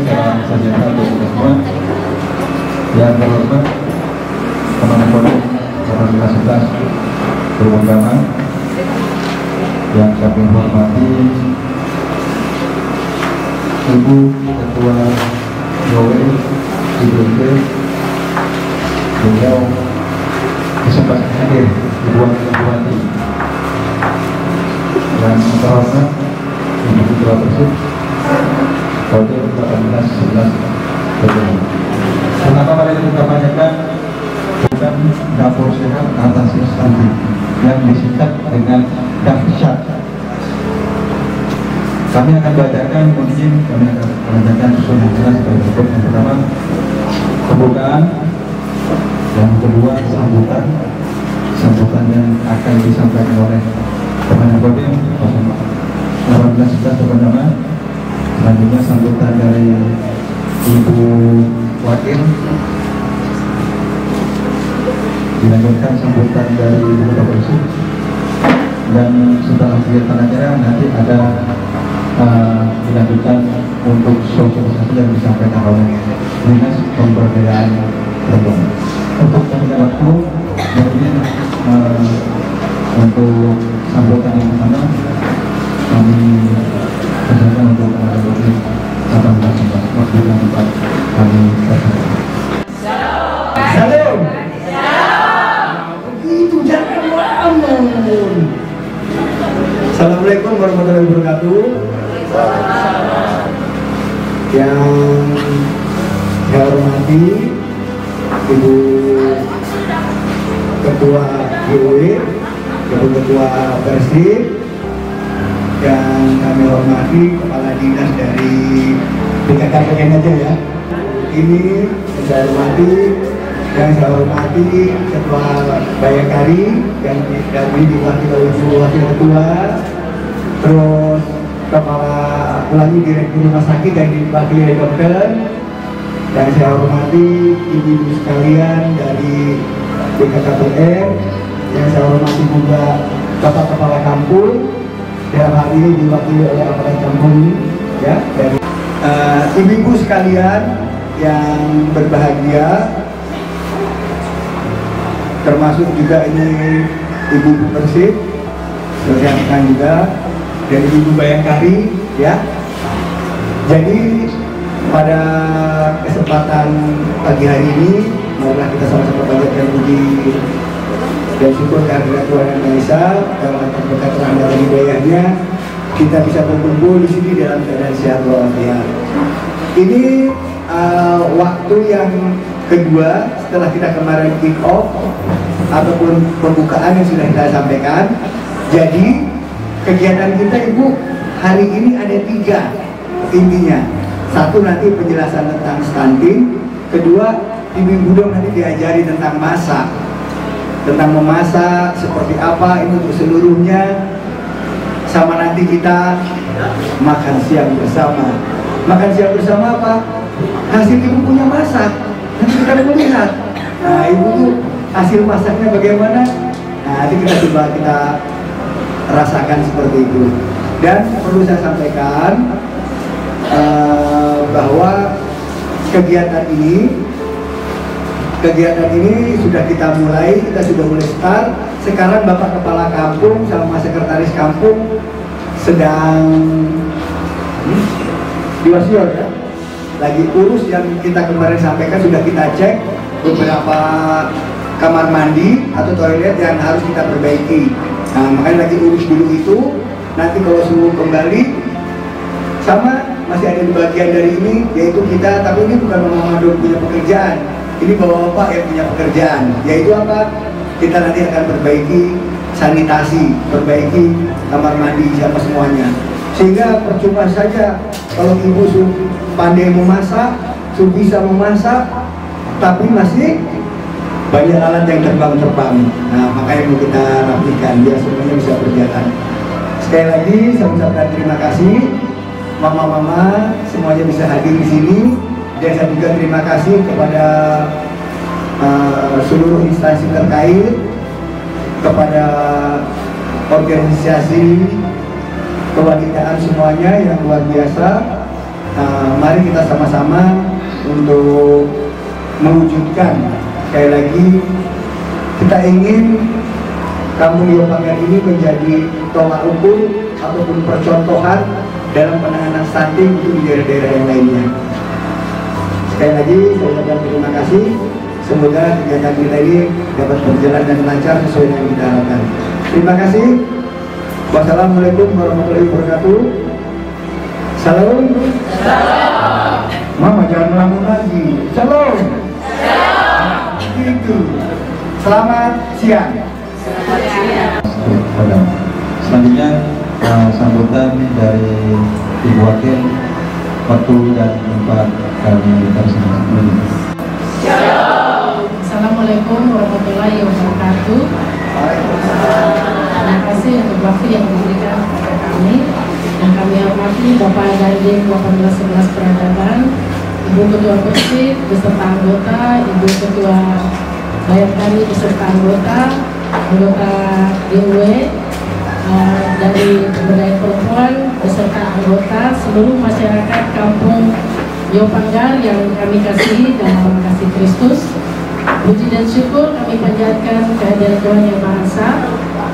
salam sejahtera untuk kita semua. Yang terhormat Komandan Kodim 11 Purwodama, yang kami hormati Ibu Ketua GOWE IBT, beliau kesempatan hadir di ruang Bupati. Yang terhormat Ibu Ketua Persib Kodim 1811 Purwodama. Pertama mari kita panjatkan bukan dapur sehat atas instansi yang disingkat dengan dahsyat. Kami akan bacakan kunci, kami akan bacakan susunan jelas sebagai berikut. Yang pertama pembukaan, yang kedua sambutan yang akan disampaikan oleh Komandan Kodim 1811 Purwodama. Selanjutnya sambutan dari Ibu Wakil, dilanjutkan sambutan dari Ibu Ketua Persib, dan setelah kegiatan acara nanti ada dilanjutkan untuk sosialisasi yang disampaikan oleh Dinas Pemberdayaan Perempuan. Untuk peningkatan waktu, kemudian untuk sambutan yang pertama kami persilakan untuk menghadiri 18 waktu yang tempat kami persilakan. Salam. Begitu jangan melamun. Assalamualaikum warahmatullahi wabarakatuh. Yang saya hormati Ibu Ketua GOWE, Ibu Ketua Persib, dan kami hormati Kepala Dinas dari BKKPN aja ya. Ini saya hormati, yang saya hormati Ketua Bayangkari yang diwakili oleh Wakil Ketua, terus Kepala Ulangi Direktur Rumah Sakit yang diwakili oleh dokter, dan saya hormati ibu-ibu sekalian dari BKKPN, yang saya hormati juga Bapak Kepala Kampung, dalam hal ini diwakili oleh aparat kampung ya, dari ibu-ibu sekalian yang berbahagia, termasuk juga ini ibu-ibu Persib, rekan juga dari ibu Bayangkari ya. Jadi pada kesempatan pagi hari ini, marilah kita sama-sama panjatkan puji dan syukur kehadirat Tuhan Yang Maha Esa dalam berkat rahmat dan hidayahnya kita bisa berkumpul di sini dalam keadaan sehat walafiat. Ini waktu yang kedua setelah kita kemarin kick off ataupun pembukaan yang sudah kita sampaikan. Jadi kegiatan kita Ibu hari ini ada 3 intinya. Satu nanti penjelasan tentang stunting, kedua Ibu dong nanti diajari tentang masak, tentang memasak seperti apa ini untuk seluruhnya, sama nanti kita makan siang bersama. Makan siang bersama apa? Hasil Ibu punya masak, nanti kita melihat. Nah Ibu tuh hasil masaknya bagaimana? Nah nanti kita rasakan seperti itu. Dan perlu saya sampaikan bahwa kegiatan ini sudah kita mulai start. Sekarang Bapak Kepala Kampung sama Sekretaris Kampung sedang di Wasior ya, lagi urus yang kita kemarin sampaikan. Sudah kita cek beberapa kamar mandi atau toilet yang harus kita perbaiki. Nah makanya lagi urus dulu itu. Nanti kalau suruh kembali, sama masih ada bagian dari ini, yaitu kita, tapi ini bukan Mama Mado punya pekerjaan, ini bapak-bapak yang punya pekerjaan, yaitu apa? Kita nanti akan perbaiki sanitasi, perbaiki kamar mandi sama semuanya, sehingga percuma saja kalau ibu pandai memasak, bisa memasak, tapi masih banyak alat yang terbang. Nah makanya mau kita rapikan biar semuanya bisa berjalan. Sekali lagi saya ucapkan terima kasih mama-mama semuanya bisa hadir di sini, dan saya juga terima kasih kepada seluruh instansi terkait, kepada organisasi kewanitaan semuanya yang luar biasa, mari kita sama-sama untuk mewujudkan, sekali lagi kita ingin Kampung Yopanggar ini menjadi tolak ukur ataupun percontohan dalam penanganan stunting untuk di daerah-daerah yang lainnya. Sekali lagi saya ucapkan terima kasih. Semoga kegiatan kita ini dapat berjalan dengan lancar sesuai dengan yang kita harapkan. Terima kasih. Wassalamualaikum warahmatullahi wabarakatuh. Salam. Mama jangan ngelamun lagi. Salam. Gitu. Selamat siang. Selanjutnya sambutan dari Ibu Wakil, waktu dan tempat kami tersebut. Assalamualaikum warahmatullahi wabarakatuh. Terima kasih untuk waktu yang diberikan kepada kami. Yang kami hormati Bapak Dandim 1811 Peradaban, Ibu Ketua Persib beserta anggota, Ibu Ketua Bayangkari beserta anggota DW dari Pemberdayaan Perempuan beserta anggota, seluruh masyarakat Kampung Yopanggar yang kami kasihi dan kasih Kristus. Puji dan syukur kami panjatkan kehadiran Tuhan Yang Maha Esa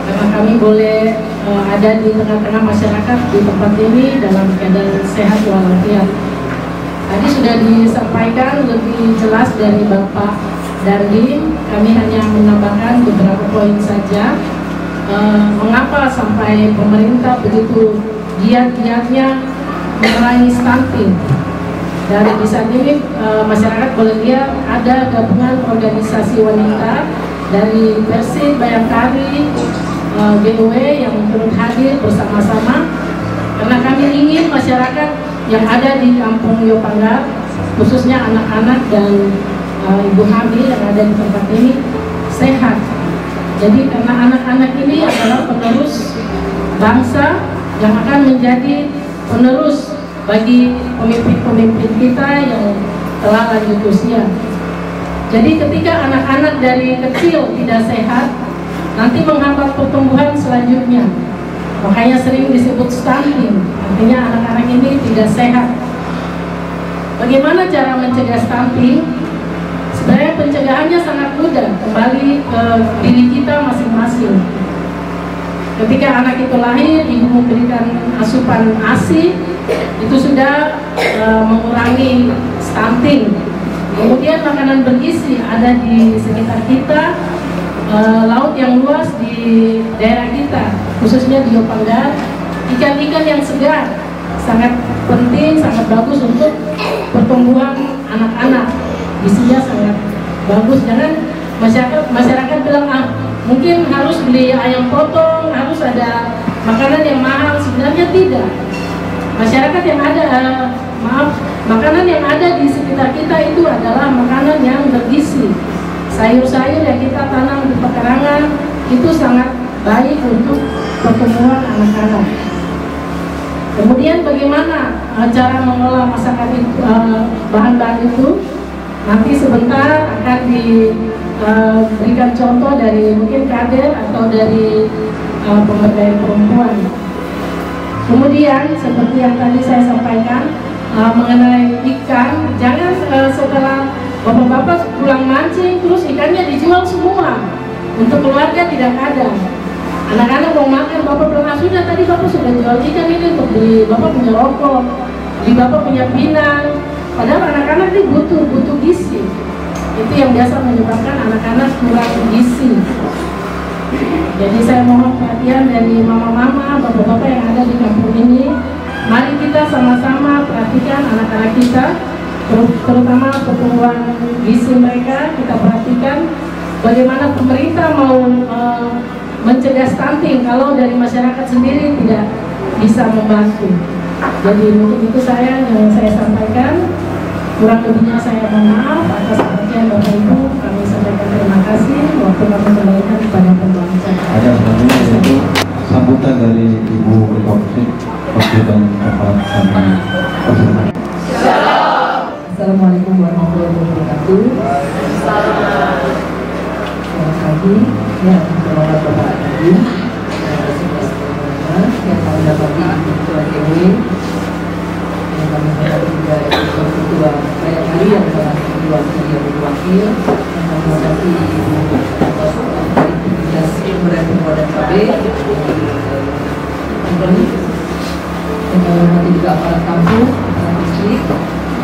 karena kami boleh ada di tengah-tengah masyarakat di tempat ini dalam keadaan sehat walafiat. Tadi sudah disampaikan lebih jelas dari Bapak Dandim, kami hanya menambahkan beberapa poin saja. Mengapa sampai pemerintah begitu giat-giatnya memerangi stunting? Dari di saat ini masyarakat boleh lihat ada gabungan organisasi wanita dari Persib, Bayangkari, DW yang turut hadir bersama-sama karena kami ingin masyarakat yang ada di Kampung Yopanggar, khususnya anak-anak dan ibu hamil yang ada di tempat ini sehat. Jadi karena anak-anak ini adalah penerus bangsa yang akan menjadi penerus bagi pemimpin-pemimpin kita yang telah lanjut usia. Jadi ketika anak-anak dari kecil tidak sehat, nanti menghambat pertumbuhan selanjutnya. Makanya sering disebut stunting, artinya anak-anak ini tidak sehat. Bagaimana cara mencegah stunting? Sebenarnya pencegahannya sangat mudah, kembali ke diri kita masing-masing. Ketika anak itu lahir, ibu memberikan asupan ASI, itu sudah mengurangi stunting. Kemudian makanan bergizi ada di sekitar kita, laut yang luas di daerah kita, khususnya di Yopanggar, ikan-ikan yang segar sangat penting, sangat bagus untuk pertumbuhan anak-anak. Isinya sangat bagus. Jangan masyarakat bilang mungkin harus beli ayam potong, harus ada makanan yang mahal. Sebenarnya tidak. Masyarakat yang ada, makanan yang ada di sekitar kita itu adalah makanan yang bergizi. Sayur-sayur yang kita tanam di pekarangan itu sangat baik untuk pertumbuhan anak-anak. Kemudian bagaimana cara mengolah masakan itu, bahan-bahan itu? Nanti sebentar akan diberikan contoh dari mungkin kader atau dari pemberdayaan perempuan. Kemudian seperti yang tadi saya sampaikan mengenai ikan, jangan setelah bapak-bapak pulang mancing terus ikannya dijual semua untuk keluarga tidak ada. Anak-anak mau makan, bapak bilang sudah tadi bapak sudah jual ikan ini untuk beli bapak punya rokok, beli bapak punya pinang. Padahal anak-anak ini butuh gizi. Itu yang biasa menyebabkan anak-anak kurang gizi. Jadi saya mohon perhatian dari mama-mama, bapak-bapak yang ada di kampung ini. Mari kita sama-sama perhatikan anak-anak kita, terutama pertumbuhan gizi mereka. Kita perhatikan bagaimana pemerintah mau mencegah stunting kalau dari masyarakat sendiri tidak bisa membantu. Jadi mungkin itu yang saya sampaikan. Kurang lebihnya saya mohon maaf atas perhatian Bapak Ibu. Kami sampaikan terima kasih. Waktu kami kembalikan kepada pembahasan. Ada selanjutnya yaitu sambutan dari Ibu Ketua Persib, waktu dan tempat kami tersebut. Assalamualaikum warahmatullahi wabarakatuh. Selamat pagi. Ya, selamat Bapak Adi. Yang kami dapati Ibu Ketua DW, yang kami hormati hormati dari Dinas Pemberdayaan Perempuan dan KB, yang kami hormati juga aparat kampus, aparat distrik,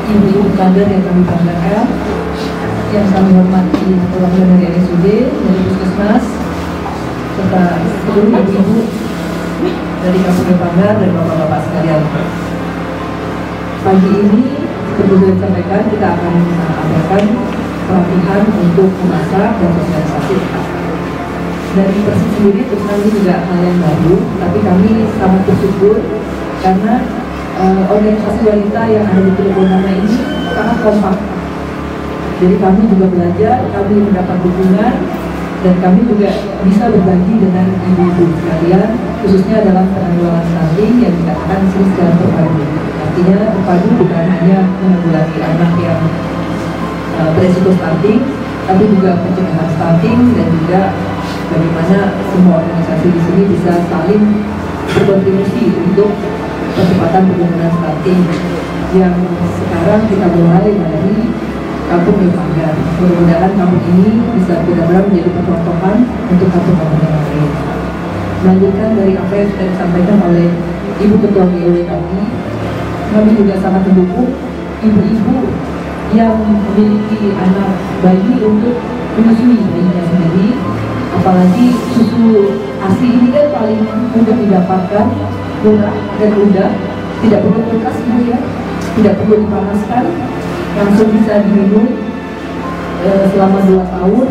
ibu-ibu kader yang kami banggakan, yang kami hormati perwakilan dari RSUD, dari Puskesmas, serta seluruh ibu-ibu dari Kabupaten Banggar dan bapak-bapak sekalian. Pagi ini, seperti sudah disampaikan, kita akan adakan pelatihan untuk memasak dan sosialisasi. Dari Persib sendiri terus ini juga hal yang baru, tapi kami sangat bersyukur karena organisasi wanita yang ada di Teluk Bernama ini sangat kompak. Jadi kami juga belajar, kami mendapat dukungan, dan kami juga bisa berbagi dengan ibu-ibu sekalian, khususnya dalam penanggulangan stunting yang dikatakan secara terpadu. Artinya terpadu bukan hanya menanggulangi anak yang beresiko stunting, tapi juga pencegahan stunting dan juga bagaimana semua organisasi di sini bisa saling berkontribusi untuk percepatan penurunan stunting yang sekarang kita mulai dari kampung Banggar. Mudah-mudahan kampung ini bisa benar-benar menjadi percontohan untuk kampung-kampung yang lain. Melanjutkan dari apa yang sudah disampaikan oleh Ibu Ketua GW tadi, kami juga sangat mendukung ibu-ibu yang memiliki anak bayi untuk menyusui bayinya sendiri. Apalagi susu ASI ini kan paling mudah didapatkan, murah dan mudah, tidak perlu kulkas ya, tidak perlu dipanaskan, langsung bisa diminum selama 2 tahun.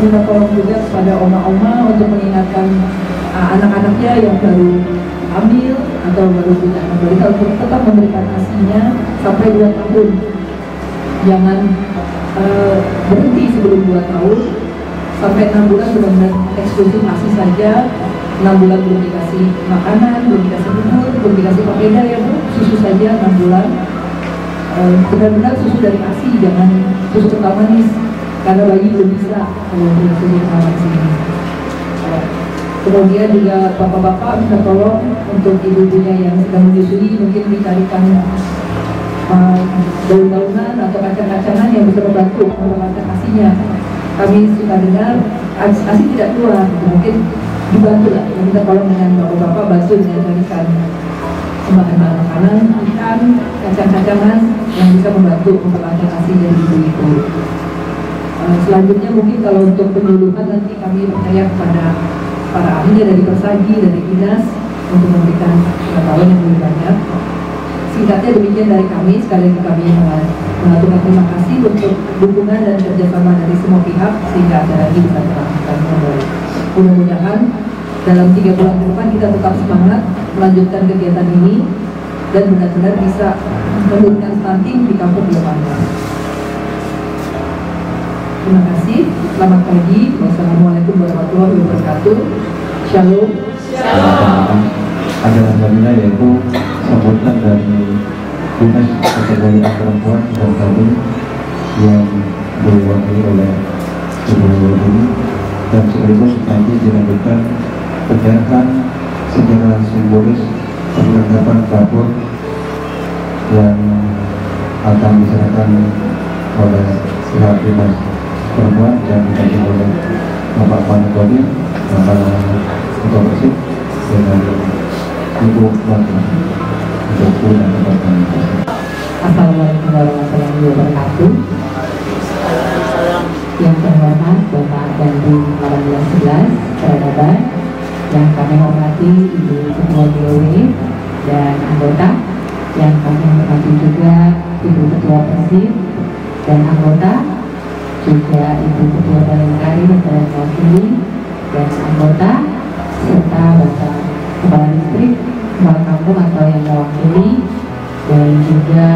Minta tolong juga kepada oma-oma untuk mengingatkan anak-anaknya yang baru hamil atau baru punya anak balita untuk tetap memberikan ASI-nya sampai 2 tahun. Jangan berhenti sebelum 2 tahun. Sampai 6 bulan benar-benar eksklusif ASI saja. 6 bulan belum dikasih makanan, belum dikasih bubur, belum dikasih papeda ya Bu, susu saja 6 bulan. Benar-benar susu dari ASI, jangan susu kental manis, karena bayi belum bisa kalau punya susu kental manis ini. Kemudian juga bapak-bapak minta tolong untuk ibu-ibunya yang sedang menyusui, mungkin dicarikan daun-daunan atau kacang-kacangan yang bisa membantu mengeluarkan ASI-nya. Kami suka dengar ASI tidak keluar, mungkin dibantu lah. Minta tolong dengan bapak-bapak bantu dengan carikan bahan-bahan makanan, ikan, kacang-kacangan yang bisa membantu memperlancar ASI dari ibu-ibu. Selanjutnya mungkin kalau untuk penyuluhan nanti kami percaya kepada para ahlinya dari Persagi, dari Dinas untuk memberikan pengetahuan yang lebih banyak. Singkatnya demikian dari kami, sekali lagi kami mengaturkan terima kasih untuk dukungan dan kerjasama dari semua pihak sehingga acara ini bisa terlaksana kembali. Mudah-mudahan dalam 3 bulan ke depan kita tetap semangat melanjutkan kegiatan ini dan benar-benar bisa menurunkan stunting di kampung Banggar. Terima kasih, selamat pagi, wassalamualaikum warahmatullahi wabarakatuh. Shalom. Ada namanya yaitu sambutan dari Dinas Pemberdayaan Perempuan dan kami yang diwakili oleh Ibu ini, dan sekaligus nanti dilanjutkan penyerahan secara simbolis perlengkapan dapur yang akan diserahkan oleh pihak Dinas Perempuan dan dikaji oleh Bapak Panitwadi, Bapak Ketua Persib dengan Ibu Wakil untuk punya tempat kami. Assalamualaikum warahmatullahi wabarakatuh. Yang terhormat Bapak Dandim 1811 Peradaban, yang kami hormati Ibu Ketua GW dan anggota, yang kami hormati juga Ibu Ketua Persib dan anggota, juga Ibu Ketua Bayangkari dan Wakili dan anggota, serta Bapak Kepala Distrik, Kepala Kampung atau yang mewakili, dan juga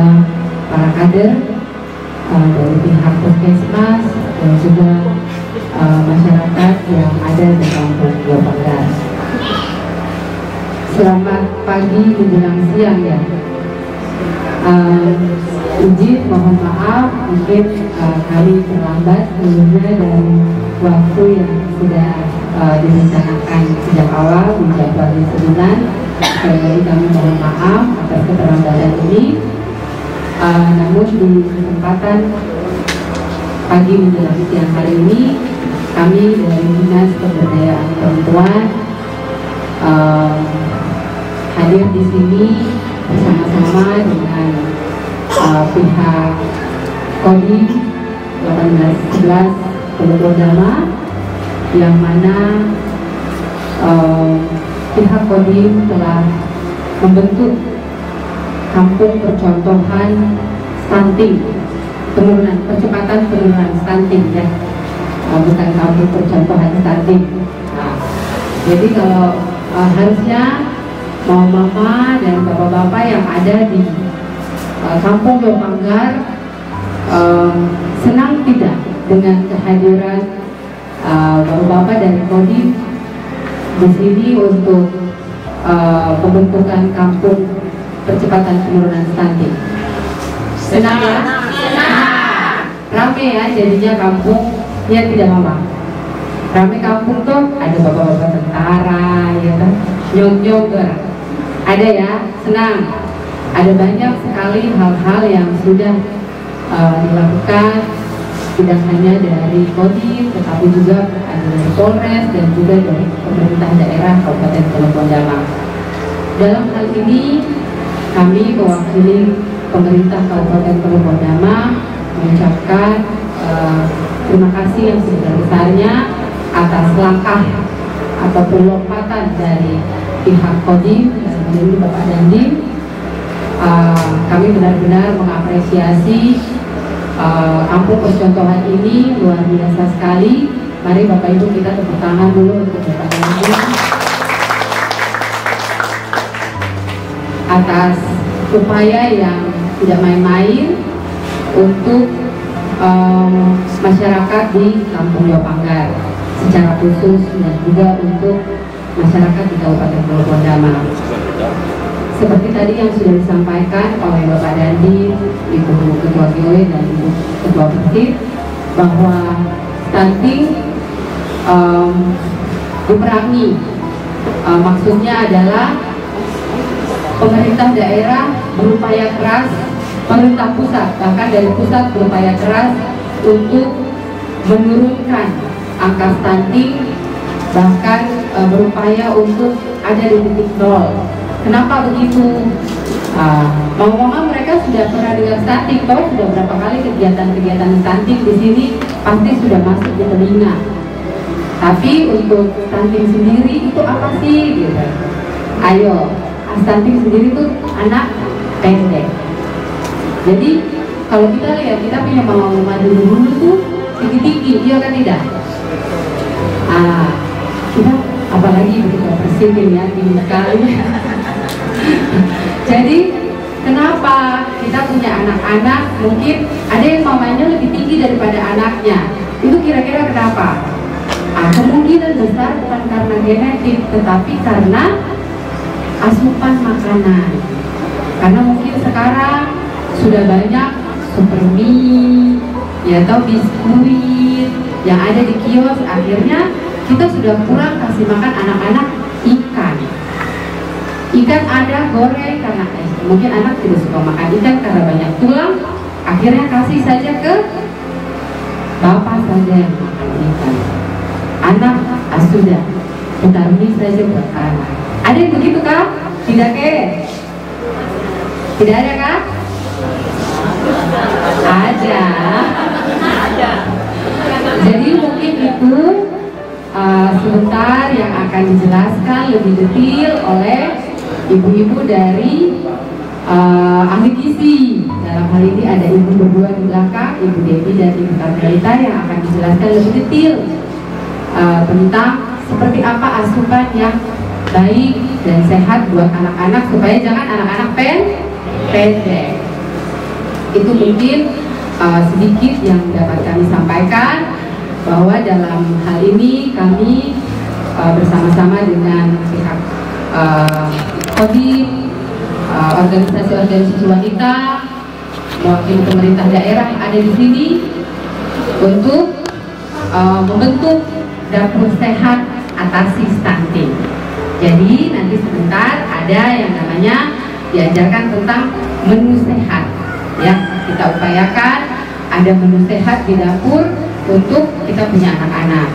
para kader dari pihak Puskesmas dan juga masyarakat yang ada di kampung Banggar. Selamat pagi menjelang siang ya. Izin mohon maaf mungkin kami terlambat sebelumnya dari waktu yang sudah direncanakan sejak awal dijadwalkan sebulan. Sekali lagi kami mohon maaf atas keterlambatan ini. Namun di kesempatan pagi menjelang siang hari ini kami dari Dinas Pemberdayaan Perempuan hadir di sini bersama-sama dengan pihak Kodim 1811 Polodama, yang mana pihak Kodim telah membentuk kampung percontohan stunting, percepatan penurunan stunting ya, bukan kampung percontohan stunting. Nah, jadi kalau harusnya mama dan bapak-bapak yang ada di kampung Yopanggar senang tidak dengan kehadiran bapak-bapak dari Kodim di sini untuk pembentukan kampung percepatan penurunan stunting. Senang ya? Senang. Rame ya jadinya kampungnya, tidak mama. Rame kampung tuh ada bapak-bapak tentara, ya kan? Nyong-nyong tuh ada ya, senang. Ada banyak sekali hal-hal yang sudah dilakukan, tidak hanya dari Kodim, tetapi juga ada dari Polres dan juga dari pemerintah daerah Kabupaten Polodama. Dalam hal ini kami mewakili pemerintah Kabupaten Polodama mengucapkan terima kasih yang sebesar-besarnya atas langkah ataupun lompatan dari pihak Kodim dan dari Bapak Dandim. Kami benar-benar mengapresiasi kampung percontohan ini, luar biasa sekali. Mari Bapak Ibu kita tepuk tangan dulu untuk Bapak Dandim atas upaya yang tidak main-main untuk masyarakat di Kampung Yopanggar secara khusus dan juga untuk masyarakat di Kabupaten Polodama. Seperti tadi yang sudah disampaikan oleh Bapak Dandi, Ibu Ketua GOE dan Ibu Ketua Persib, bahwa stunting diperangi. Maksudnya adalah pemerintah daerah berupaya keras, pemerintah pusat bahkan dari pusat berupaya keras untuk menurunkan angka stunting, bahkan berupaya untuk ada di titik nol. Kenapa begitu? Mama-mama mereka sudah pernah dengar stunting, tahu sudah berapa kali kegiatan-kegiatan stunting di sini pasti sudah masuk di telinga. Tapi untuk stunting sendiri itu apa sih? Gitu. Ayo, stunting sendiri itu anak pendek. Jadi kalau kita lihat, kita punya mama-mama dulu tuh tinggi-tinggi, iya kan tidak? Kita apalagi begitu presiden ya, tinggi sekali. Jadi kenapa kita punya anak-anak mungkin ada yang mamanya lebih tinggi daripada anaknya? Itu kira-kira kenapa? Kemungkinan besar bukan karena genetik, tetapi karena asupan makanan. Karena mungkin sekarang sudah banyak supermie, ya atau biskuit yang ada di kios, akhirnya kita sudah kurang kasih makan anak-anak ikan. Ikan ada goreng karena mungkin anak tidak suka makan ikan karena banyak tulang, akhirnya kasih saja ke bapak saja yang makan ikan. Anak sudah putar mie saja buat anak. Ada yang begitu kah? Tidak ke? Tidak ada kah? Ada. Jadi mungkin itu sebentar yang akan dijelaskan lebih detail oleh ibu-ibu dari ahli gizi. Dalam hal ini ada ibu berdua di belakang, Ibu Devi dan Ibu Karmelita, yang akan dijelaskan lebih detail tentang seperti apa asupan yang baik dan sehat buat anak-anak supaya jangan anak-anak pendek. Itu mungkin sedikit yang dapat kami sampaikan, bahwa dalam hal ini kami bersama-sama dengan pihak Kodim, organisasi-organisasi wanita, mewakili pemerintah daerah yang ada di sini untuk membentuk dapur sehat atasi stunting. Jadi nanti sebentar ada yang namanya diajarkan tentang menu sehat, ya kita upayakan ada menu sehat di dapur untuk kita punya anak-anak.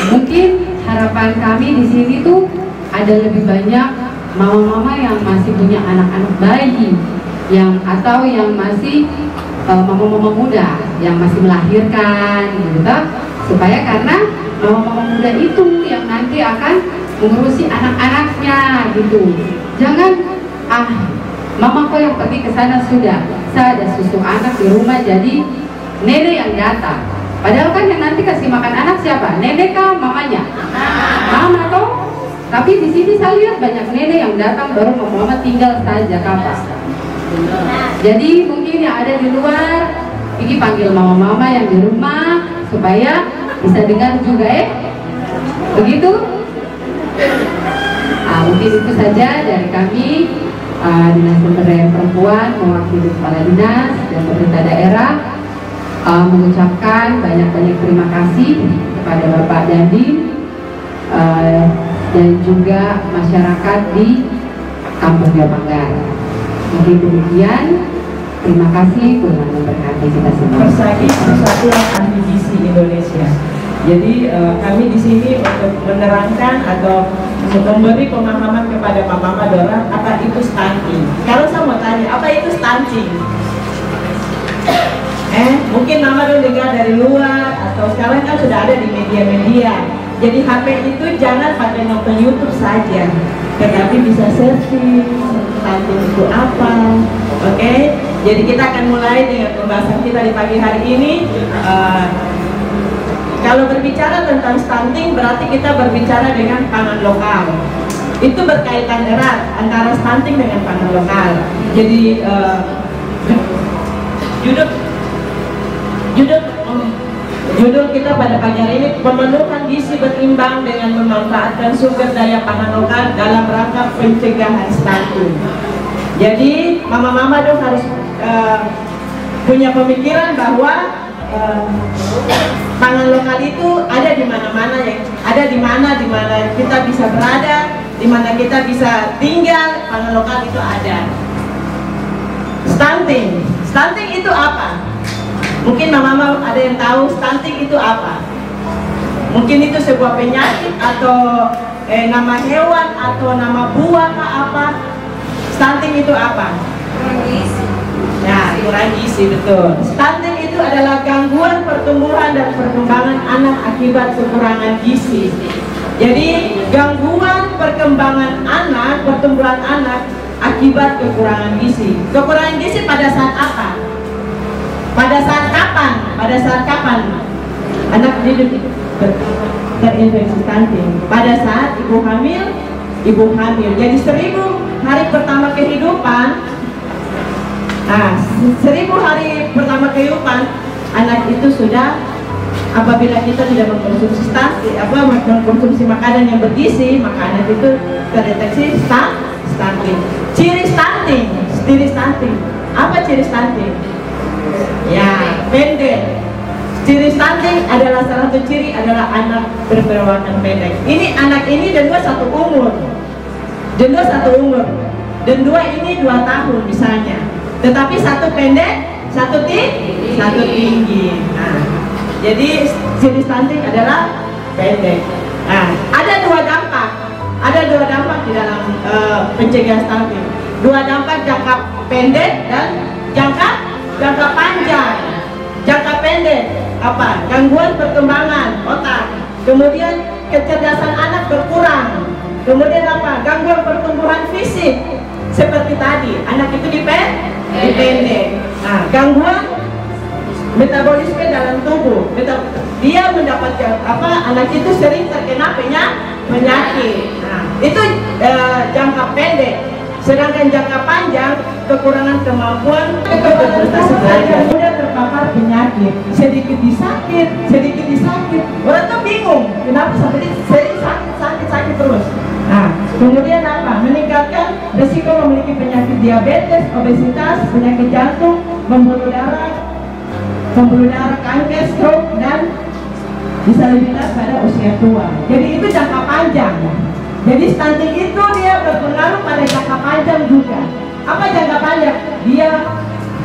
Mungkin harapan kami di sini tuh ada lebih banyak mama-mama yang masih punya anak-anak bayi, atau yang masih mama-mama muda yang masih melahirkan, gitu, supaya karena mama-mama muda itu yang nanti akan mengurusi anak-anaknya, gitu. Jangan mama kok yang pergi ke sana sudah, saya ada susu anak di rumah jadi nenek yang datang. Padahal kan yang nanti kasih makan anak siapa? Nenek kah? Mamanya? Mama toh. Tapi di sini saya lihat banyak nenek yang datang baru mama tinggal saja kapan. Jadi mungkin yang ada di luar, Vicky panggil mama-mama yang di rumah supaya bisa dengar juga begitu. Mungkin itu saja dari kami, Dinas Pemberdayaan Perempuan mewakili Kepala Dinas dan pemerintah daerah mengucapkan banyak-banyak terima kasih kepada Bapak Dandim dan juga masyarakat di Kampung Jabanggar. Mungkin demikian, terima kasih, Tuhan memberkati kita semua. Persagi Persatuan Ahli Gizi Indonesia. Jadi kami di sini untuk menerangkan atau memberi pemahaman kepada mama Dora apa itu stunting. Kalau saya mau tanya, apa itu stunting? Mungkin mama Dora dengar dari luar atau sekarang kan sudah ada di media-media. Jadi HP itu jangan pakai nonton YouTube saja, tetapi bisa searching stunting itu apa. Oke? Jadi kita akan mulai dengan pembahasan kita di pagi hari ini. Kalau berbicara tentang stunting berarti kita berbicara dengan pangan lokal. Itu berkaitan erat antara stunting dengan pangan lokal. Jadi judul kita pada pagi hari ini, pemenuhan gizi berimbang dengan memanfaatkan sumber daya pangan lokal dalam rangka pencegahan stunting. Jadi mama-mama dong harus punya pemikiran bahwa pangan lokal itu ada di mana-mana, ada di mana kita bisa berada, di mana kita bisa tinggal, pangan lokal itu ada. Stunting itu apa? Mungkin mama-mama ada yang tahu stunting itu apa? Mungkin itu sebuah penyakit atau nama hewan atau nama buah kah apa? Stunting itu apa? Kurang gizi, betul. Stunting itu adalah gangguan pertumbuhan dan perkembangan anak akibat kekurangan gizi. Jadi gangguan perkembangan anak, pertumbuhan anak akibat kekurangan gizi. Kekurangan gizi pada saat apa? Pada saat kapan? Pada saat kapan anak terinfeksi stunting? Pada saat ibu hamil. Jadi 1000 hari pertama kehidupan. 1000 hari pertama kehidupan anak itu sudah, apabila kita tidak mengkonsumsi mengkonsumsi makanan yang bergizi, maka anak itu terdeteksi stunting. Ciri stunting. Apa ciri stunting? Ya, pendek. Ciri stunting adalah salah satu ciri adalah anak berperawakan pendek. Ini anak ini dan dua satu umur. Dan dua ini 2 tahun misalnya. Tetapi satu pendek, satu tinggi. Jadi ciri stunting adalah pendek. Ada dua dampak di dalam pencegahan stunting. 2 dampak, jangka pendek dan jangka panjang. Jangka pendek apa? Gangguan perkembangan otak. Kemudian kecerdasan anak berkurang. Kemudian apa? Gangguan pertumbuhan fisik. Seperti tadi, anak itu dipendek. Gangguan metabolisme dalam tubuh. Dia mendapatkan anak itu sering terkena penyakit. Itu jangka pendek. Sedangkan jangka panjang, kekurangan kemampuan berprestasi belajar. Mudah terpapar penyakit, sedikit disakit. Orang tuh bingung, kenapa sampai sering sakit terus. Kemudian apa? Meningkatkan risiko memiliki penyakit diabetes, obesitas, penyakit jantung, pembuluh darah, kanker, stroke, dan disabilitas pada usia tua. Jadi itu jangka panjang. Jadi stunting itu dia berpengaruh pada jangka panjang juga. Apa jangka panjang? Dia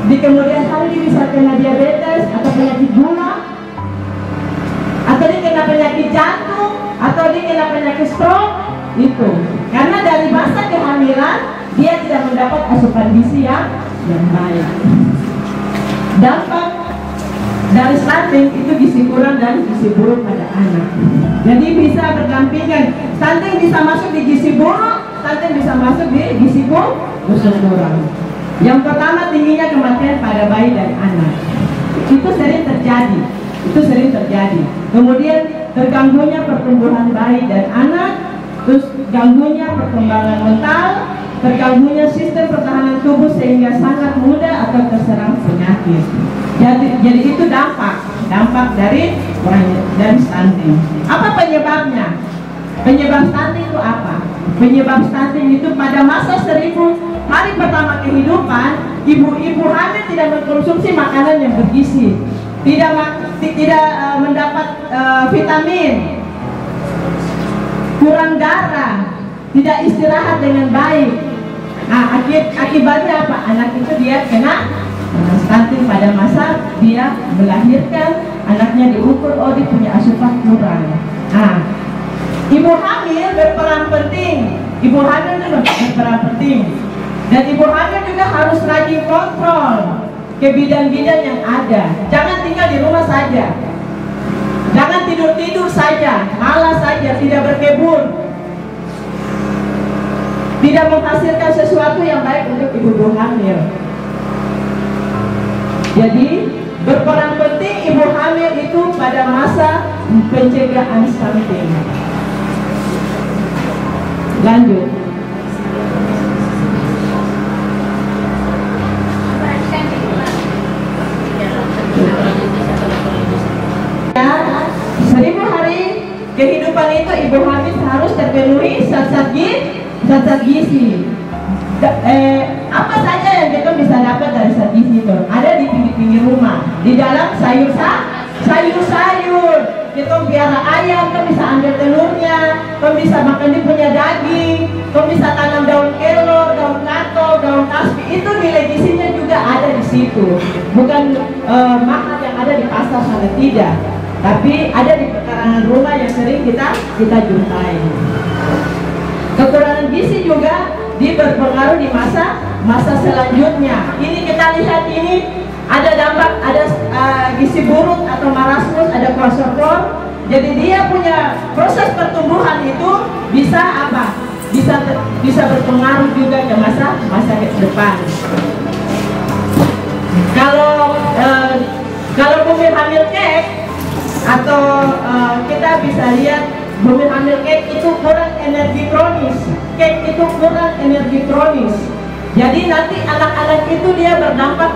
di kemudian hari dia bisa kena diabetes atau penyakit gula, atau dia kena penyakit jantung, atau dia kena penyakit stroke. Itu karena dari masa kehamilan dia tidak mendapat asupan gizi yang baik. Dampak dari stunting itu gizi kurang dan gizi buruk pada anak. Jadi bisa berdampingan. Stunting bisa masuk di gizi buruk, stunting bisa masuk di gizi kurang. Yang pertama, tingginya kematian pada bayi dan anak. Itu sering terjadi. Kemudian terganggunya pertumbuhan bayi dan anak, terus ganggunya perkembangan mental, terganggunya sistem pertahanan tubuh sehingga sangat mudah atau terserang penyakit. Jadi itu dampak dari stunting. Apa penyebabnya? Penyebab stunting itu apa? Penyebab stunting itu pada masa 1000 hari pertama kehidupan, ibu-ibu hamil tidak mengkonsumsi makanan yang bergizi, tidak mendapat vitamin, kurang darah, tidak istirahat dengan baik. Nah, akibatnya apa? Anak itu dia kena stunting pada masa dia melahirkan, anaknya diukur, oh dia punya asupan kurang. Nah, ibu hamil berperan penting. Ibu hamil itu berperan penting. Dan ibu hamil juga harus rajin kontrol ke bidan-bidan yang ada. Jangan tinggal di rumah saja. Jangan tidur-tidur saja, malas saja, tidak berkebun. Tidak menghasilkan sesuatu yang baik untuk ibu hamil. Jadi berperan penting ibu hamil itu pada masa pencegahan stunting. Lanjut. Ya, 1000 hari kehidupan itu ibu hamil harus terpenuhi zat-zat gizi. Apa saja yang kita bisa dapat dari zat gizi itu? Ada di pinggir rumah, di dalam sayur-sayur. Kita biara ayam, kita bisa ambil telurnya, kita bisa makan dia punya daging, kita bisa tanam daun kelor, daun kato, daun kaspi. Itu nilai gizinya juga ada di situ. Bukan mahal yang ada di pasar sana, tidak. Tapi ada di pekarangan rumah yang sering kita jumpai. Kekurangan gizi juga berpengaruh di masa selanjutnya. Ini kita lihat, ini ada dampak, ada gizi buruk atau marasmus, ada kwashiorkor. Jadi dia punya proses pertumbuhan itu bisa apa? Bisa berpengaruh juga ke masa depan. Kalau bumil hamil kek atau kita bisa lihat bumil hamil kek itu kurang energi kronis. Kek itu kurang energi kronis. Jadi nanti anak-anak itu dia berdampak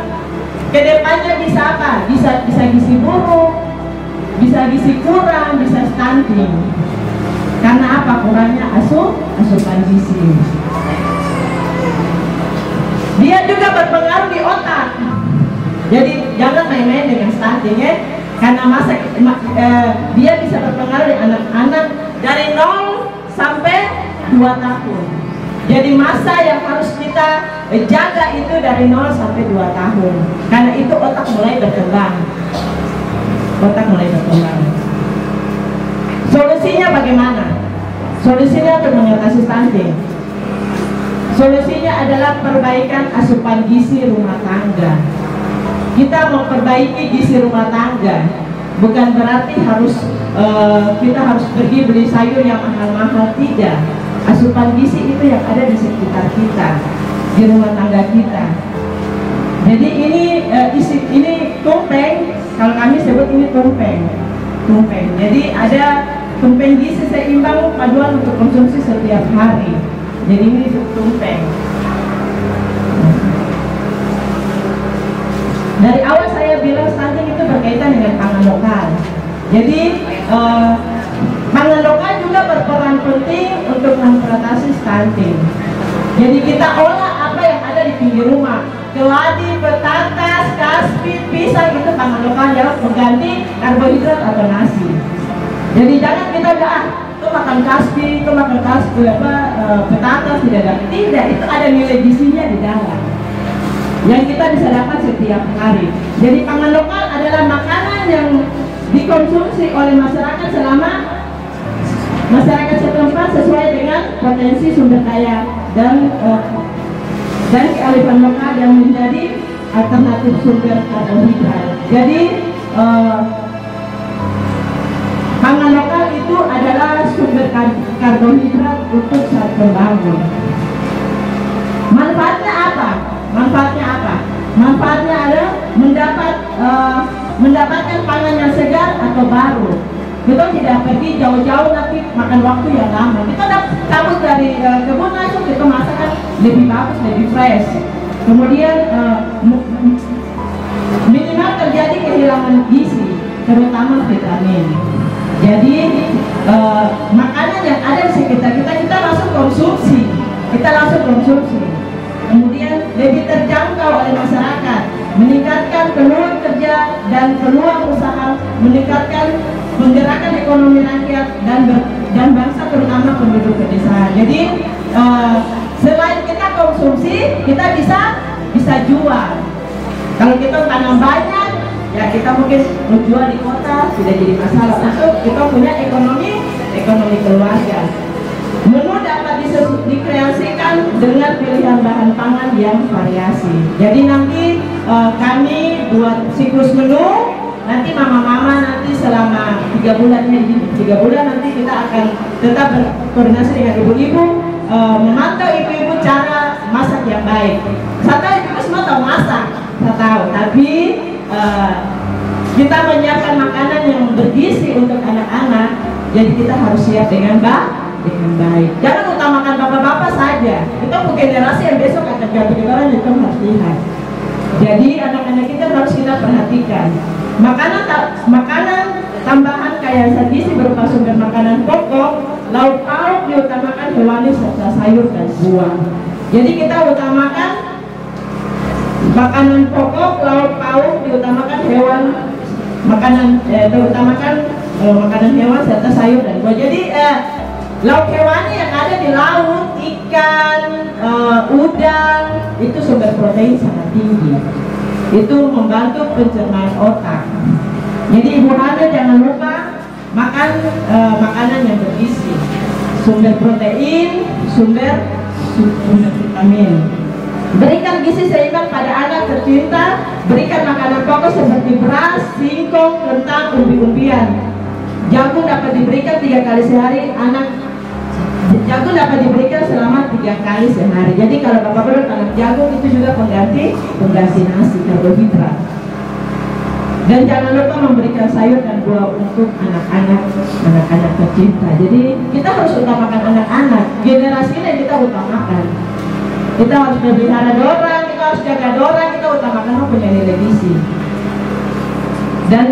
ke depannya bisa apa? Bisa gizi buruk, bisa gizi kurang, bisa stunting. Karena apa? Kurangnya asupan gizi. Dia juga berpengaruh di otak. Jadi jangan main-main dengan stunting ya. Karena dia bisa berpengaruh di anak-anak dari 0 sampai 2 tahun. Jadi masa yang harus kita jaga itu dari 0 sampai 2 tahun. Karena itu otak mulai berkembang. Solusinya bagaimana? Solusinya untuk mengatasi stunting. Solusinya adalah perbaikan asupan gizi rumah tangga. Kita memperbaiki gizi rumah tangga, bukan berarti kita harus pergi beli sayur yang mahal-mahal, tidak. Asupan gizi itu yang ada di sekitar kita, di rumah tangga kita. Jadi ini tumpeng, kalau kami sebut ini tumpeng. Jadi ada tumpeng gizi seimbang paduan untuk konsumsi setiap hari. Jadi ini tumpeng. Dari awal saya bilang stunting itu berkaitan dengan pangan lokal. Jadi pangan lokal juga berperan penting untuk mengatasi stunting. Jadi kita olah apa yang ada di pinggir rumah. Keladi, petatas, kaspi, pisang itu pangan lokal yang mengganti karbohidrat atau nasi. Jadi jangan kita itu makan kaspi, petatas tidak ada. Tidak, itu ada nilai gizinya di dalam. yang kita bisa dapat setiap hari. Jadi pangan lokal adalah makanan yang dikonsumsi oleh masyarakat selama masyarakat setempat sesuai dengan potensi sumber daya dan kearifan lokal yang menjadi alternatif sumber karbohidrat. Jadi pangan lokal itu adalah sumber karbohidrat untuk saat membangun. Manfaatnya apa? Manfaatnya adalah mendapatkan pangan yang segar atau baru. Kita tidak pergi jauh-jauh nanti makan waktu yang lama. Kita dapat dari kebun langsung kita masakkan lebih bagus, lebih fresh. Kemudian minimal terjadi kehilangan gizi, terutama vitamin. Jadi makanan yang ada di sekitar kita langsung konsumsi. Kemudian lebih terjangkau oleh masyarakat, meningkatkan peluang kerja dan peluang usaha, meningkatkan menggerakkan ekonomi rakyat dan bangsa, terutama penduduk pedesaan. Jadi selain kita konsumsi, kita bisa jual. Kalau kita tanam banyak, ya kita mungkin menjual di kota tidak jadi masalah. Untuk kita punya ekonomi keluarga. Menu dapat dikreasikan dengan pilihan bahan pangan yang variasi. Jadi nanti kami buat siklus menu. Nanti mama-mama nanti selama 3 bulan nanti kita akan tetap berkoordinasi dengan ibu-ibu, memantau ibu-ibu cara masak yang baik. Saya tahu ibu semua tahu masak, saya tahu, tapi kita menyiapkan makanan yang bergizi untuk anak-anak. Jadi kita harus siap dengan baik. Jangan utamakan bapak-bapak saja. Kita untuk generasi yang besok akan ganti orang itu harus lihat. Jadi anak-anak kita harus kita perhatikan. Makanan tambahan kaya zat gizi berupa sumber makanan pokok, lauk pauk diutamakan hewani serta sayur dan buah. Jadi kita utamakan makanan pokok, lauk pauk diutamakan makanan hewan serta sayur dan buah. Jadi lauk hewani yang ada di laut, ikan, udang, itu sumber protein sangat tinggi. Itu membantu pencernaan otak. Jadi ibu hamil jangan lupa makan makanan yang bergizi, sumber protein, sumber vitamin. Berikan gizi seimbang pada anak tercinta. Berikan makanan pokok seperti beras, singkong, kentang, umbi-umbian. Jagung dapat diberikan 3 kali sehari. Jagung dapat diberikan selama 3 kali sehari. Jadi kalau bapak perlu tanam jagung, itu juga pengganti nasi, karbohidrat. Dan jangan lupa memberikan sayur dan buah untuk anak-anak tercinta. Jadi kita harus utamakan anak-anak. Generasi ini kita utamakan. Kita harus berbicara dorang, kita harus jaga dorang, kita utamakan punya nilai gizi. Dan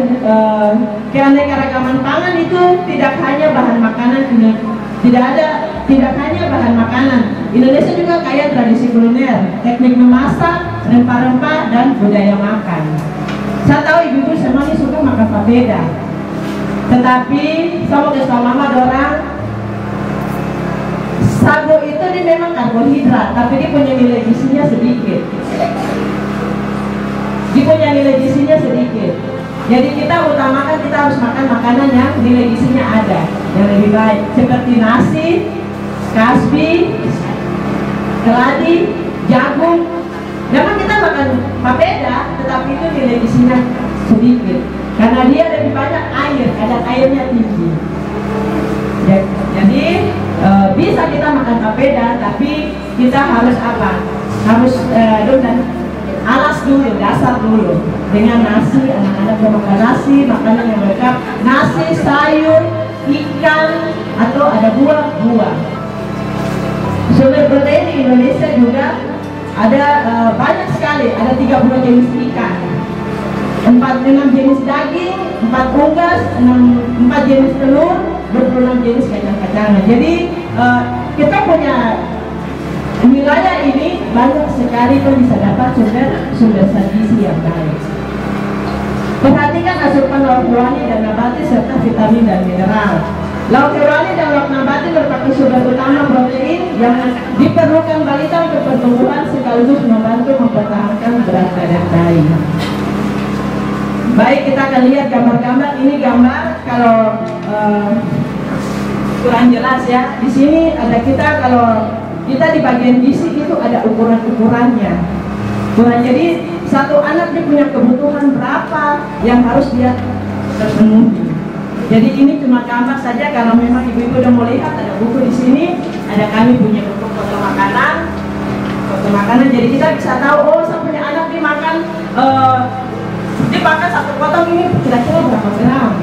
keanekaragaman pangan itu tidak hanya bahan makanan, tidak hanya bahan makanan. Indonesia juga kaya tradisi kuliner, teknik memasak, rempah-rempah, dan budaya makan. Saya tahu ibu-ibu semua ini suka makan papeda, tetapi sama kayak mama dorang, sagu itu dia memang karbohidrat, tapi dia punya nilai gizinya sedikit. Jadi kita utamakan, kita harus makan makanan yang nilai gizinya ada, yang lebih baik, seperti nasi, kasbi, keladi, jagung. Memang kita makan papeda, tetapi itu nilai gizinya sedikit, karena dia lebih banyak air, kadar airnya tinggi. Jadi bisa kita makan papeda, tapi kita harus apa? Harus alas dulu, dasar dulu dengan nasi. Anak-anak makan nasi, makanan yang lengkap, nasi, sayur, ikan, atau ada buah-buah. Sumber protein di Indonesia juga ada banyak sekali, ada 30 jenis ikan, 46 jenis daging, 4 unggas, 4 jenis telur, 26 jenis kacang-kacangan. Jadi kita punya wilayah ini banyak sekali pun bisa dapat sumber zat gizi yang baik. Perhatikan asupan hewani dan nabati serta vitamin dan mineral. Lauk hewani dan lauk nabati merupakan sumber utama protein yang diperlukan balita untuk pertumbuhan sekaligus membantu mempertahankan berat badan bayi. Baik, kita akan lihat gambar-gambar. Ini gambar kalau kurang jelas ya. Di sini ada kita, kalau kita di bagian gizi itu ada ukuran-ukurannya. Jadi satu anak dia punya kebutuhan berapa yang harus dia terpenuhi. Jadi ini cuma gambar saja. Kalau memang ibu-ibu udah mau lihat, ada buku di sini, ada kami punya buku foto makanan. Jadi kita bisa tahu, oh saya punya anak dia makan satu potong ini kira-kira berapa gram,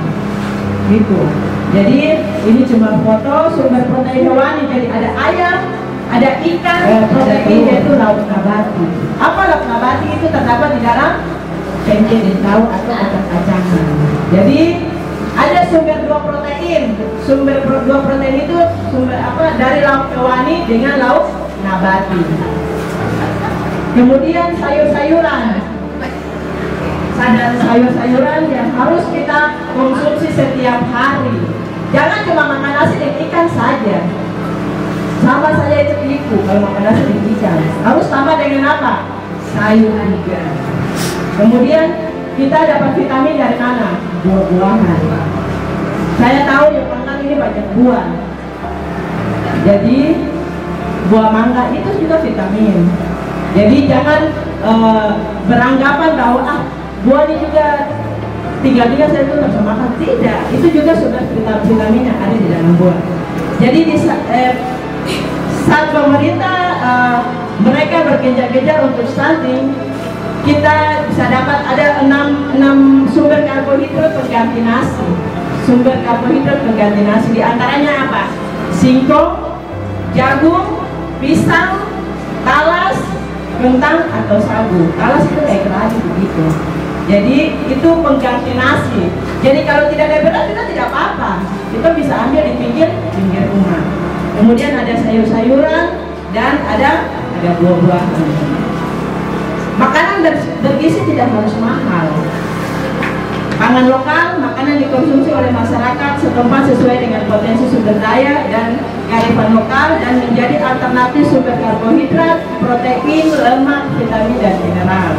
gitu. Jadi ini cuma foto sumber protein hewani. Jadi ada ayam, ada ikan, protein yaitu lauk nabati. Apa lauk nabati? Itu terdapat di dalam tempe dan tahu atau kacang-kacangan. Jadi ada sumber dua protein. Sumber dua protein itu sumber apa? Dari lauk hewani dengan lauk nabati. Kemudian sayur-sayuran. Sayur-sayuran yang harus kita konsumsi setiap hari. Jangan cuma makan nasi dan ikan saja. Sama saja itu tipu kalau makan nasi dan ikan. Harus tambah dengan apa? Sayur juga. Kemudian kita dapat vitamin dari mana? Buah-buahan. Saya tahu yang makan ini banyak buah. Jadi buah mangga itu juga vitamin. Jadi jangan beranggapan bahwa buah ini juga tinggal-tinggal saya itu harus makan. Tidak, itu juga sudah vitamin yang ada di dalam buah. Jadi saat pemerintah mereka berkejar-kejar untuk stunting, kita bisa dapat ada 6 sumber karbohidrat pengganti nasi. Sumber karbohidrat pengganti nasi di antaranya apa? Singkong, jagung, pisang, talas, kentang atau sagu. Talas itu kayak keladi begitu. Jadi itu pengganti nasi. Jadi kalau tidak ada beras kita tidak apa-apa. Kita bisa ambil di pinggir rumah. Kemudian ada sayur-sayuran dan ada buah-buahan. Makanan bergizi tidak harus mahal. Pangan lokal, makanan dikonsumsi oleh masyarakat setempat sesuai dengan potensi sumber daya dan kearifan lokal dan menjadi alternatif sumber karbohidrat, protein, lemak, vitamin dan mineral.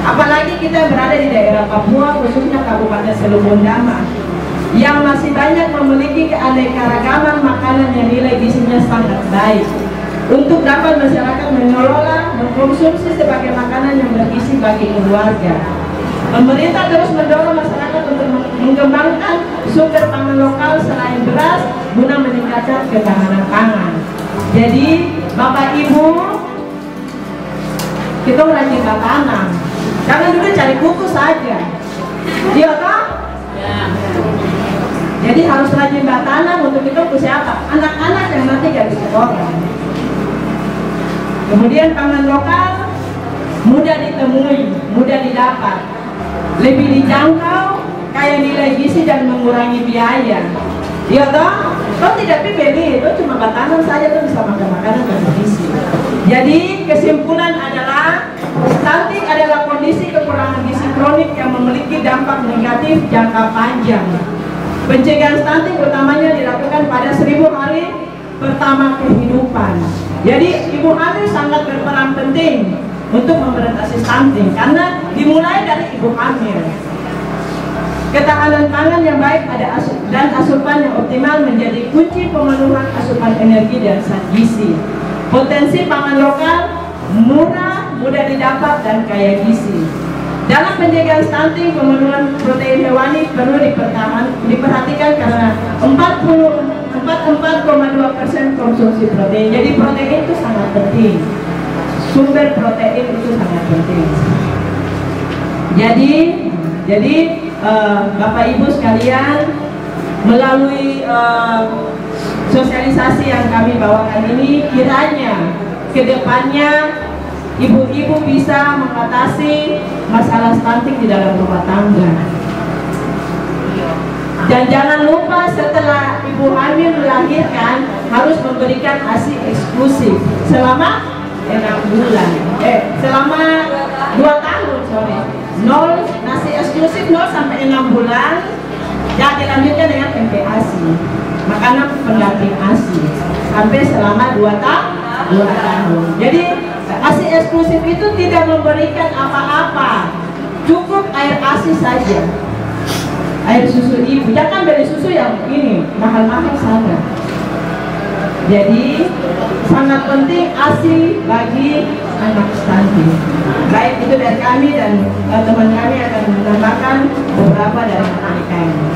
Apalagi kita berada di daerah Papua, khususnya Kabupaten Selubung Damar, yang masih banyak memiliki keanekaragaman makanan yang nilai gizinya sangat baik. Untuk dapat masyarakat mengelola, mengkonsumsi sebagai makanan yang bergizi bagi keluarga. Pemerintah terus mendorong masyarakat untuk mengembangkan sumber pangan lokal selain beras guna meningkatkan ketahanan pangan. Jadi Bapak Ibu, kita rajin tanam. Jangan dulu cari buku saja. Iya toh? Jadi harus rajin tanam untuk itu ke siapa? Anak-anak yang nanti jadi sekolah. Kemudian pangan lokal mudah ditemui, mudah didapat, lebih dijangkau, kaya nilai gizi dan mengurangi biaya. Iya toh? Kau tidak beli, itu cuma batanan saja tuh bisa makan makanan bergizi. Jadi kesimpulan adalah stunting adalah kondisi kekurangan gizi kronik yang memiliki dampak negatif jangka panjang. Pencegahan stunting utamanya dilakukan pada 1000 hari pertama kehidupan. Jadi ibu hamil sangat berperan penting untuk memberantas stunting karena dimulai dari ibu hamil. Ketahanan pangan yang baik dan asupan yang optimal menjadi kunci pemenuhan asupan energi dan zat gizi. Potensi pangan lokal murah, mudah didapat dan kaya gizi. Dalam pencegahan stunting, pemenuhan protein hewani perlu diperhatikan karena 44,2% konsumsi protein. Jadi protein itu sangat penting. Sumber protein itu sangat penting. Jadi Bapak Ibu sekalian, melalui sosialisasi yang kami bawakan ini, kiranya kedepannya ibu-ibu bisa mengatasi masalah stunting di dalam rumah tangga. Dan jangan lupa setelah ibu hamil melahirkan harus memberikan ASI eksklusif selama 6 bulan. Selama 2 tahun, sorry. 0 nasi eksklusif 0 sampai 6 bulan. Dan dilanjutkan dengan MPASI. makanan pendamping ASI sampai selama 2 tahun. Jadi ASI eksklusif itu tidak memberikan apa-apa, cukup air ASI saja, air susu ibu. Jangan beli susu yang ini mahal-mahal sana. Jadi sangat penting ASI bagi anak stunting. Baik itu dari kami dan teman kami akan menambahkan beberapa dari anak kami.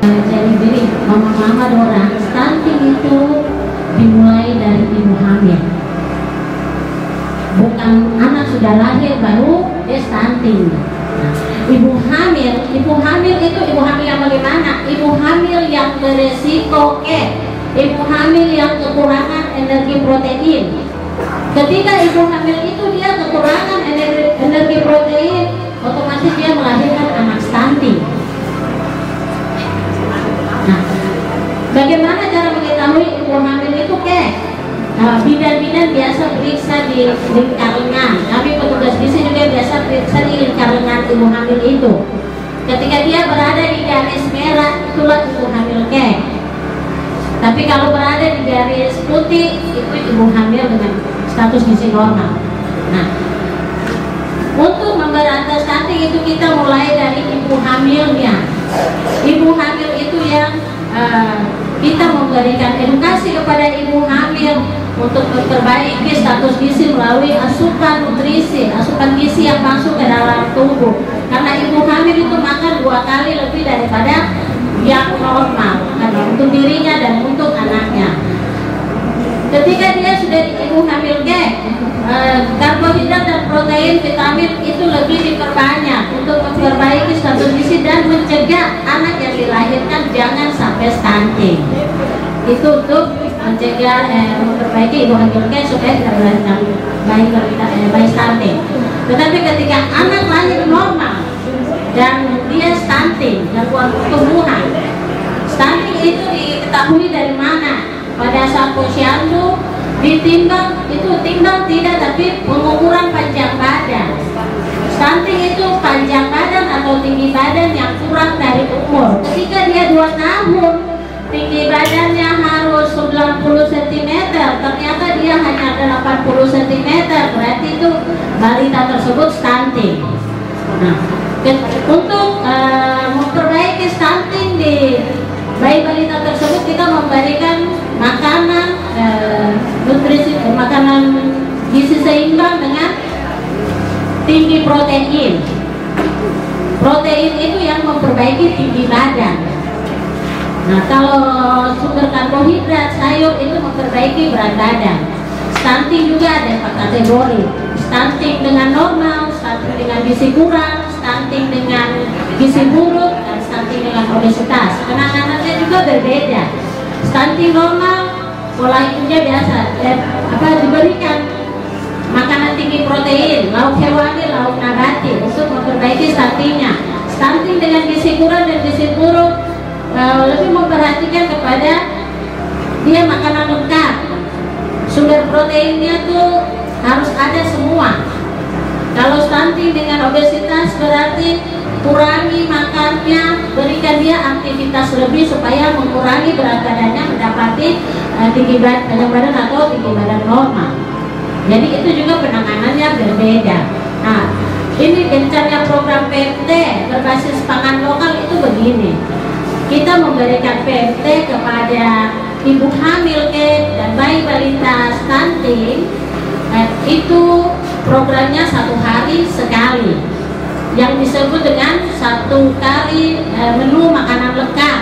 Jadi gini, mama-mama Dora, stunting itu dimulai dari ibu hamil. Bukan anak sudah lahir baru dia stunting. Ibu hamil itu ibu hamil yang bagaimana? Ibu hamil yang beresiko ibu hamil yang kekurangan energi protein. Ketika ibu hamil itu dia kekurangan energi protein, otomatis dia melahirkan anak stunting. Nah, bagaimana cara mengetahui ibu hamil itu bidan-bidan biasa periksa di lingkar lengan. Kami petugas gizi juga biasa periksa di lingkar lengan ibu hamil itu. Ketika dia berada di garis merah, itulah ibu hamil Tapi kalau berada di garis putih, itu ibu hamil dengan status gizi normal. Nah, untuk memberantas stunting itu kita mulai dari ibu hamilnya. Ibu hamil itu yang kita memberikan edukasi kepada ibu hamil untuk memperbaiki status gizi melalui asupan nutrisi, asupan gizi yang masuk ke dalam tubuh. Karena ibu hamil itu makan 2 kali lebih daripada yang normal, untuk dirinya dan untuk anaknya. Ketika dia sudah di ibu hamil karbohidrat dan protein, vitamin itu lebih diperbanyak untuk memperbaiki status gizi dan mencegah anak yang dilahirkan jangan sampai stunting. Itu untuk mencegah memperbaiki ibu hamil supaya tidak melahirkan bayi stunting. Tetapi ketika anak lahir normal dan dia stunting, gangguan pertumbuhan, stunting itu diketahui dari mana? Pada saat posyandu ditimbang, itu timbang tidak, tapi pengukuran panjang badan. Stunting itu panjang badan atau tinggi badan yang kurang dari umur. Ketika dia 2 tahun, tinggi badannya harus 90 cm, ternyata dia hanya 80 cm, berarti itu balita tersebut stunting. Nah, untuk memperbaiki stunting di bayi balita tersebut, kita memberikan makanan nutrisi, makanan gizi seimbang dengan tinggi protein. Protein itu yang memperbaiki tinggi badan. Nah, kalau sumber karbohidrat, sayur itu memperbaiki berat badan. Stunting juga ada 4 kategori. Stunting dengan normal, stunting dengan gizi kurang, stunting dengan gizi buruk, dan stunting dengan obesitas. Penanganannya juga berbeda. Stunting normal, pola hidupnya biasa, diberikan makanan tinggi protein, lauk hewani, lauk nabati untuk memperbaiki stuntingnya. Stunting dengan gizi kurang dan gizi buruk lebih memperhatikan kepada dia makanan lengkap, sumber proteinnya tuh harus ada semua. Kalau stunting dengan obesitas berarti kurangi makannya, berikan dia aktivitas lebih supaya mengurangi berat badannya, mendapati tinggi badan atau tinggi badan normal. Jadi itu juga penanganannya berbeda. Nah, ini gencarnya program PMT berbasis pangan lokal itu begini. Kita memberikan PMT kepada ibu hamil dan bayi balita stunting. Itu programnya 1 hari sekali, yang disebut dengan 1 kali menu makanan lengkap.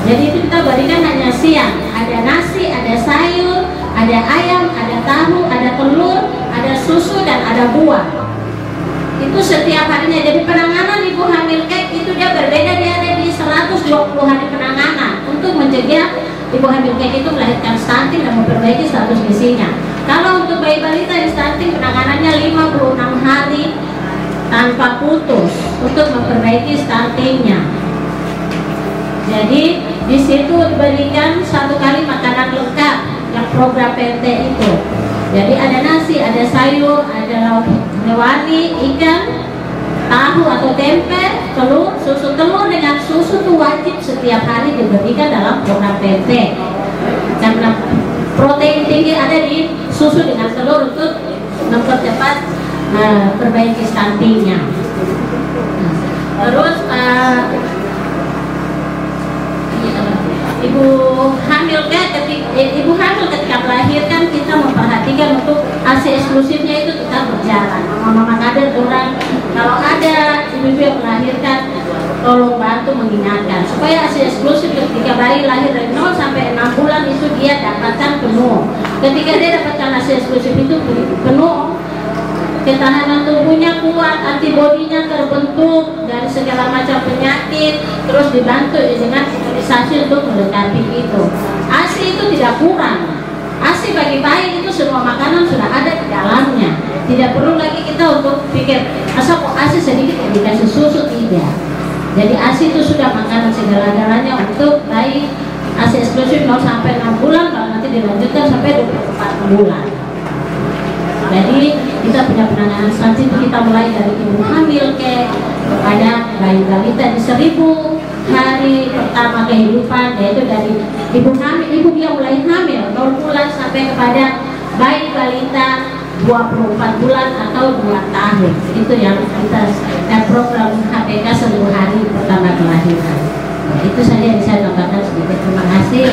Jadi itu kita berikan hanya siang, ada nasi, ada sayur, ada ayam, ada tahu, ada telur, ada susu, dan ada buah. Itu setiap harinya. Jadi penanganan ibu hamil itu dia berbeda, dia ada di 120 hari penanganan untuk mencegah ibu hamil itu melahirkan stunting dan memperbaiki status gizinya. Kalau untuk bayi balita yang stunting, penanganannya 56 hari tanpa putus untuk memperbaiki stuntingnya. Jadi di situ diberikan 1 kali makanan lengkap yang program PMT itu. Jadi ada nasi, ada sayur, ada lauk hewani, ikan, tahu atau tempe, telur, susu. Telur dengan susu itu wajib setiap hari diberikan dalam program PT, karena protein tinggi ada di susu dengan telur untuk mempercepat perbaiki stuntingnya. Terus ibu hamil ketika melahirkan kita memperhatikan untuk ASI eksklusifnya itu tetap berjalan. Mama kader orang kalau ada ibu-ibu yang melahirkan tolong bantu mengingatkan supaya ASI eksklusif ketika bayi lahir dari 0 sampai 6 bulan itu dia dapatkan penuh. Ketika dia dapatkan ASI eksklusif itu penuh, ketahanan tubuhnya kuat, antibodinya terbentuk dari segala macam penyakit, terus dibantu dengan imunisasi untuk melengkapi itu. ASI itu tidak kurang. ASI bagi bayi itu semua makanan sudah ada di dalamnya. Tidak perlu lagi kita untuk pikir asal kok ASI sedikit dikasih susu, tidak. Jadi ASI itu sudah makanan segala-galanya untuk bayi. ASI eksklusif 0 sampai 6 bulan, kalau nanti dilanjutkan sampai 24 bulan. Jadi kita punya penanganan stunting itu kita mulai dari ibu hamil kepada bayi balita di 1000 hari pertama kehidupan, yaitu dari ibu hamil, ibu dia mulai hamil 0 bulan sampai kepada bayi balita 24 bulan atau 2 tahun. Itu yang kita program HPK 10 hari pertama kelahiran. Itu saja yang saya tambahkan sedikit. Terima kasih.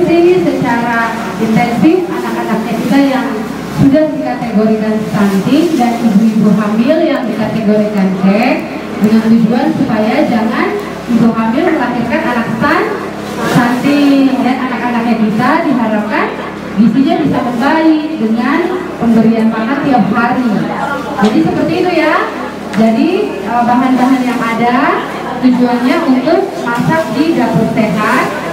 Ini secara intensif anak-anaknya kita yang sudah dikategorikan stunting dan ibu-ibu hamil yang dikategorikan cek dengan tujuan supaya jangan ibu hamil melahirkan anak stunting, dan anak-anaknya kita diharapkan gizinya bisa membaik dengan pemberian makan tiap hari. Jadi seperti itu ya. Jadi bahan-bahan yang ada tujuannya untuk masak di dapur sehat.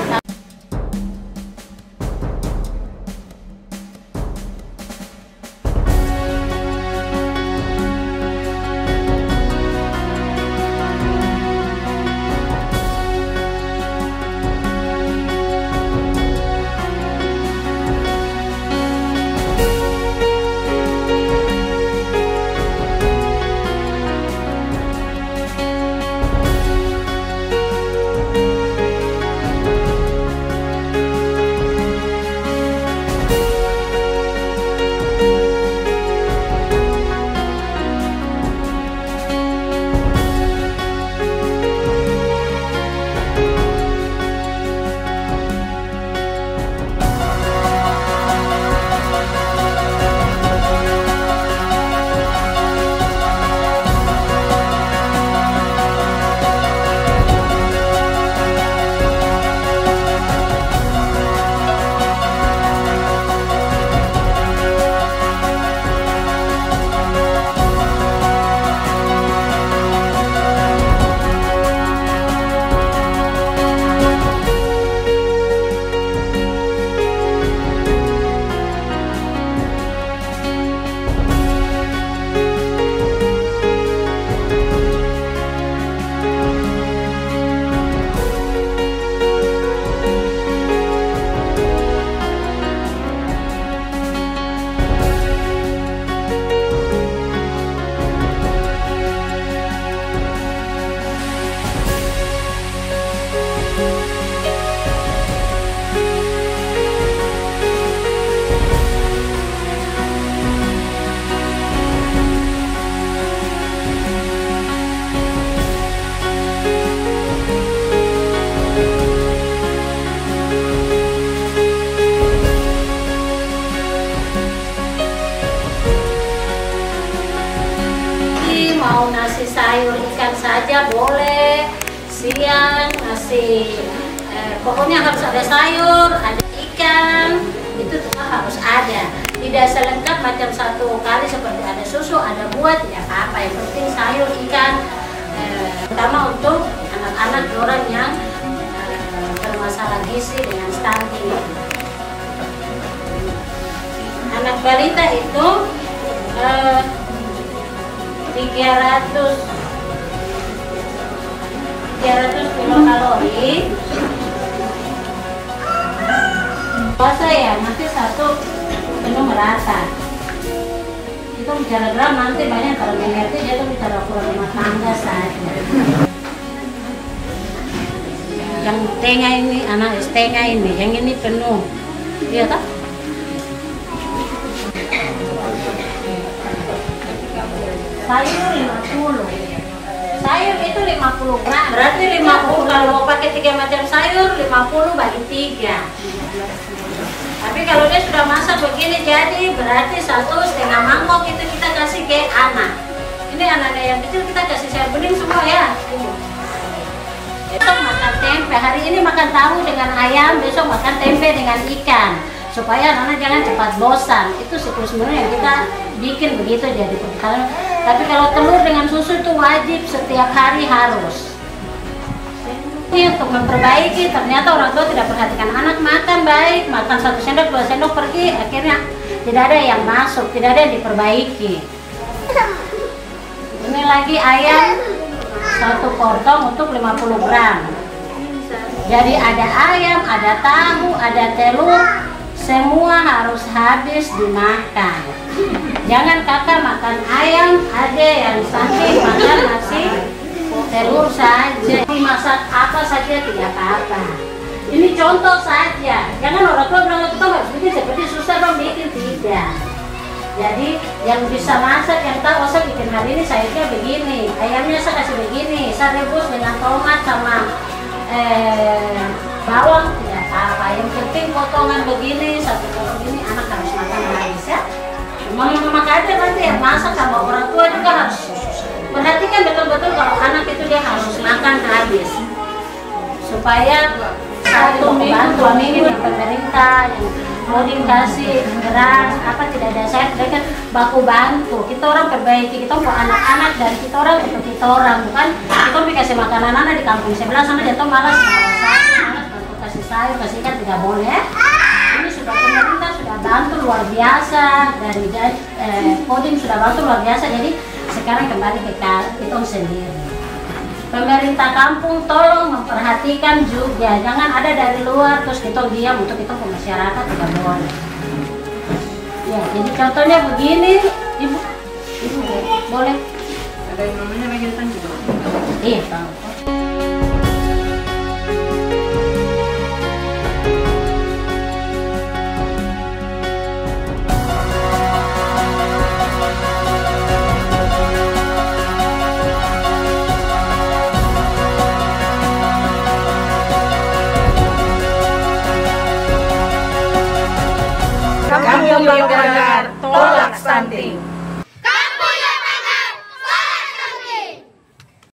Mau nasi sayur ikan saja boleh, siang nasi pokoknya harus ada sayur, ada ikan, itu tetap harus ada. Tidak selengkap macam satu kali seperti ada susu, ada buah, tidak apa-apa. Yang penting sayur, ikan, terutama untuk anak-anak orang yang bermasalah gizi dengan stunting. Anak balita itu 300 kilokalori. Puasa ya nanti satu penuh merata. Itu bicara gram nanti banyak kalau mengerti dia tuh bicara ukuran rumah tangga saja. Yang tengah ini anak setengah ini, yang ini penuh, iya tak? Sayur 50. Sayur itu 50 gram. Berarti 50 kalau mau pakai 3 macam sayur 50 bagi 3. Tapi kalau dia sudah masak begini jadi berarti 1,5 mangkok itu kita kasih ke anak. Ini anak-anak yang kecil kita kasih sayur bening semua ya. Besok makan tempe. Hari ini makan tahu dengan ayam, besok makan tempe dengan ikan. Supaya anak-anak jangan cepat bosan. Itu siklus menu yang kita bikin begitu jadi. Tapi kalau telur dengan susu itu wajib setiap hari harus. Ini untuk memperbaiki, ternyata orang tua tidak perhatikan anak makan baik, makan 1 sendok 2 sendok pergi, akhirnya tidak ada yang masuk, tidak ada yang diperbaiki. Ini lagi ayam 1 potong untuk 50 gram. Jadi ada ayam, ada tahu, ada telur, semua harus habis dimakan. Jangan kakak makan ayam, ada yang sampai makan nasi telur saja. Dimasak apa saja tidak apa-apa. Ini contoh saja. Jangan orang tua bilang kita harus bikin seperti susah dong bikin, tidak. Jadi yang bisa masak, yang tahu saya bikin hari ini sayurnya begini, ayamnya saya kasih begini, saya rebus dengan tomat sama bawang, tidak apa-apa. Yang penting potongan begini, 1 potong begini, anak harus makan habis ya. Mama aja nanti yang masak sama orang tua juga harus perhatikan betul-betul kalau anak itu dia harus makan habis. Supaya 1 minggu, 2 minggu yang pemerintah yang mau dikasih beras apa tidak ada saya mereka baku bantu kita orang perbaiki, kita mau anak-anak dari kita orang untuk kita orang, bukan kita dikasih makanan anak di kampung sebelah sana jatuh malas bantu kasih sayur kasih ikan, tidak boleh. Ini sudah pemerintah sudah bantu luar biasa, dari Kodim sudah bantu luar biasa, jadi sekarang kembali ke kita sendiri. Pemerintah kampung tolong memperhatikan juga, jangan ada dari luar terus kita diam untuk kita ke masyarakat, tidak boleh. Ya, jadi contohnya begini, ibu boleh. Ada yang namanya Megintan juga. Iya tahu. Kami melanggar, tolak stunting.